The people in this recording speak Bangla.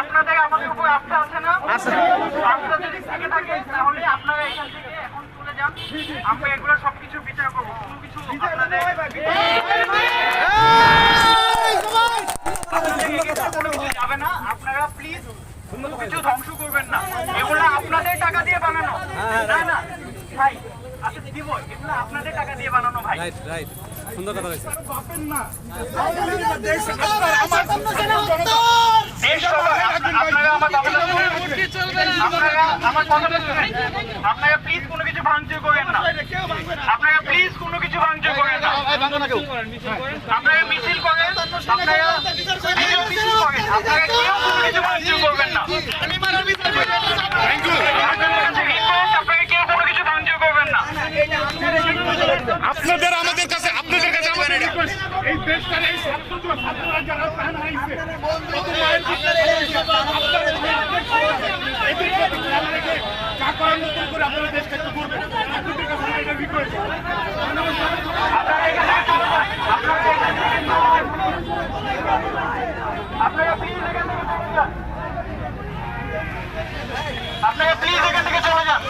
আপনাদের আমাদের উপর আস্থা আছে না? আস্থা যদি থেকে থাকে তাহলে আপনারা এখান থেকে এখন চলে যান, আমরা এগুলো সবকিছু বিচার করবো। কোনো কিছু আপনাদের যাবে না। আপনারা প্লিজ কোনো কিছু ধ্বংস করবেন না, এগুলো আপনাদের টাকা দিয়ে বানানো, তাই না ভাই? আচ্ছা দিব, এগুলো আপনাদের টাকা দিয়ে বানানো ভাই। রাইট, সুন্দর কথা বলেছেন। আপনারা প্লিজ কোনো কিছু ভাঙচুর করেন না, আপনারা প্লিজ কোনো কিছু ভাঙচুর করেন না। আপনারা মিছিল করেন, আপনারা মিছিল করেন, আপনারা কেউ কোনো কিছু ভাঙচুর করবেন না। আপনারা কেউ কোনো কিছু ভাঙচুর করবেন না। আপনাদের আমাদের কাছে আপনাদের কাছে আমাদের এই দেশটার এই ছাত্ররা যারা প্রাণ হারিয়েছে যা করার মতন করে আপনারা দেশটা একটু করবেন। আপনাদের কাছে এটা রিকোয়েস্ট। আপনারা প্লিজ এখান থেকে চলে যান।